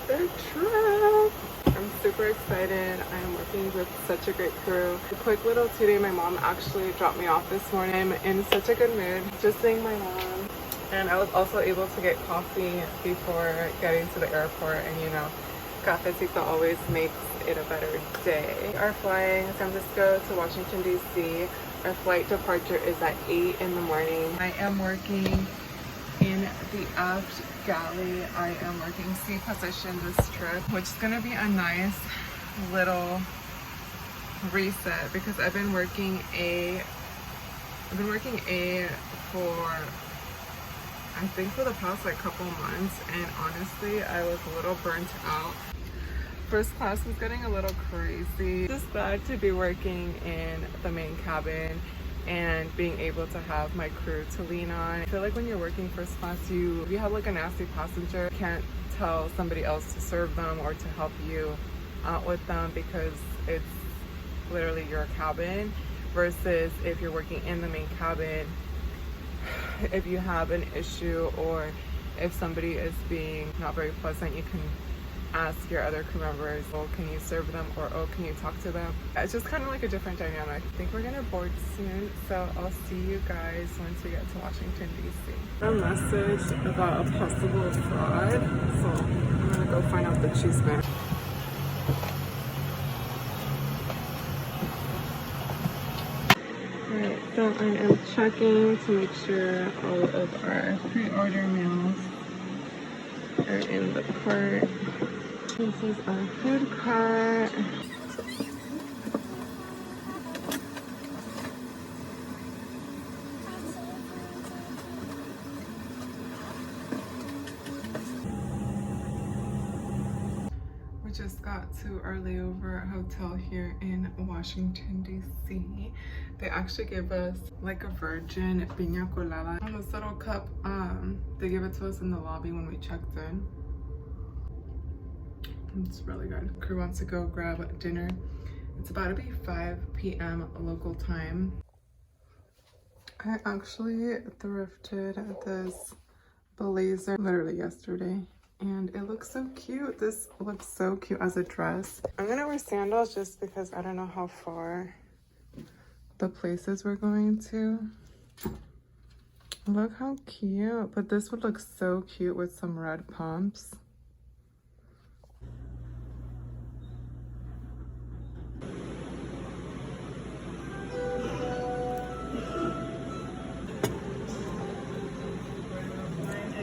the trip. I'm super excited. I am working with such a great crew. A quick little today, my mom actually dropped me off this morning. I'm in such a good mood, just seeing my mom. And I was also able to get coffee before getting to the airport, and you know, cafecito always makes it a better day. We are flying San Francisco to Washington, D.C. Our flight departure is at 8 in the morning. I am working in the aft galley. I am working C position this trip, which is gonna be a nice little reset because I've been working A for I think for the past like couple months, and honestly I was a little burnt out. First class was getting a little crazy. Just glad to be working in the main cabin and being able to have my crew to lean on. I feel like when you're working first class, you have like a nasty passenger, you can't tell somebody else to serve them or to help you out with them because it's literally your cabin, versus if you're working in the main cabin, if you have an issue or if somebody is being not very pleasant, you can ask your other crew members, oh, can you serve them, or oh, can you talk to them? It's just kind of like a different dynamic. I think we're gonna board soon, so I'll see you guys once we get to Washington, D.C. A message about a possible fraud, so I'm gonna go find out the chisme. Alright, so I am checking to make sure all of our pre-order meals are in the cart. This is our food cart. We just got to our layover hotel here in Washington, D.C. They actually gave us like a virgin piña colada on this little cup. They gave it to us in the lobby when we checked in. It's really good. Crew wants to go grab dinner. It's about to be 5 p.m. local time. I actually thrifted this blazer literally yesterday, and it looks so cute. This looks so cute as a dress. I'm gonna wear sandals just because I don't know how far the places we're going to. Look how cute, but this would look so cute with some red pumps.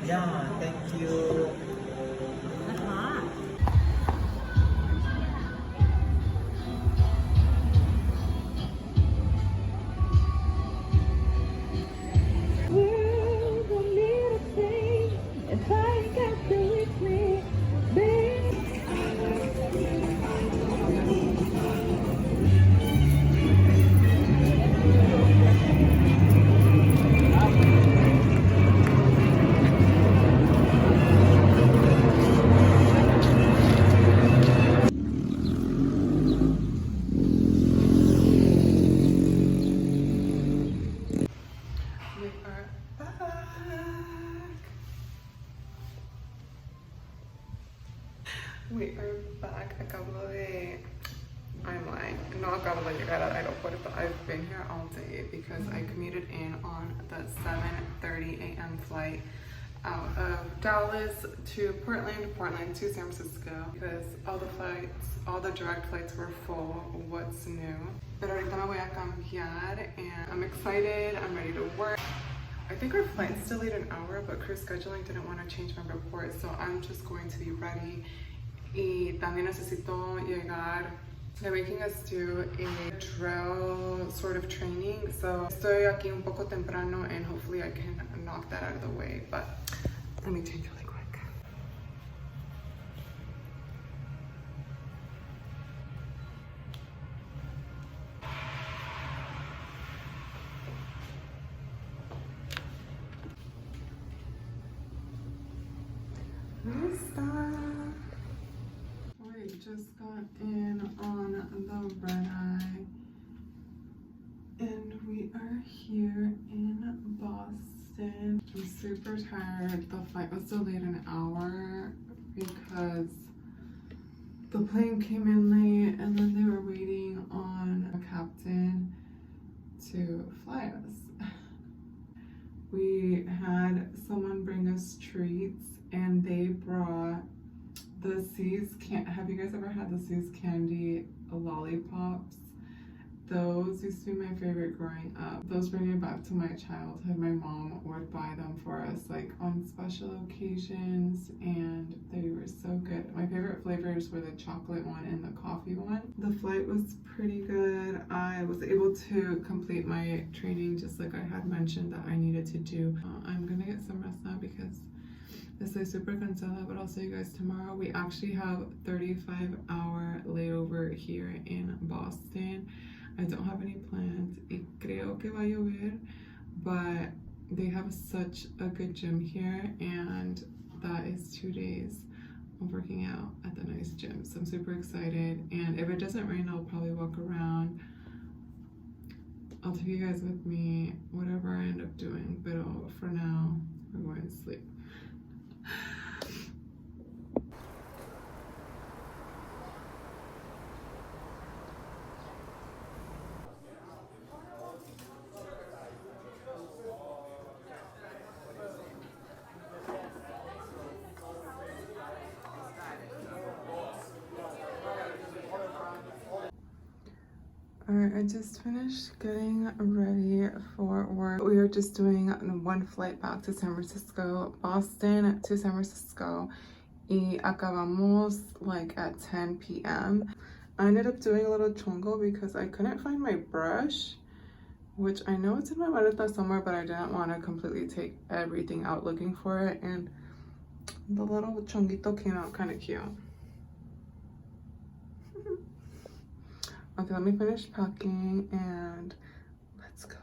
Yeah, thank you. We are back. I'm lying. No acabo de llegar al aeropuerto. I've been here all day because I commuted in on the 7:30 a.m. flight out of Dallas to Portland, Portland to San Francisco, because all the direct flights were full. What's new? Pero ahorita me voy a cambiar and I'm excited. I'm ready to work. I think our flight's delayed an hour, but crew scheduling didn't want to change my report, so I'm just going to be ready. Y también necesito llegar. They're making us do a drill sort of training, so estoy aquí un poco temprano and hopefully I can knock that out of the way, but let me change really quick. We just got in on the red eye and we are here in Boston. I'm super tired. The flight was delayed an hour because The plane came in late and then they were waiting on a captain to fly us. We had someone bring us treats and they brought the Seas have you guys ever had the Seas candy lollipops? Those used to be my favorite growing up. Those bring me back to my childhood. My mom would buy them for us like on special occasions and they were so good. My favorite flavors were the chocolate one and the coffee one. The flight was pretty good. I was able to complete my training just like I had mentioned that I needed to do. I'm gonna get some rest now because estoy super cansada, but I'll see you guys tomorrow. We actually have 35-hour layover here in Boston. I don't have any plans. Y creo que va a llover, but they have such a good gym here, and that is 2 days of working out at the nice gym. So I'm super excited, and if it doesn't rain, I'll probably walk around. I'll take you guys with me, whatever I end up doing, but for now, we're going to sleep. Alright, I just finished getting ready for work. We are just doing one flight back to San Francisco, Boston to San Francisco. Y acabamos like at 10 p.m. I ended up doing a little chongo because I couldn't find my brush, which I know it's in my maleta somewhere, but I didn't want to completely take everything out looking for it. And the little chonguito came out kind of cute. Okay, let me finish packing and let's go.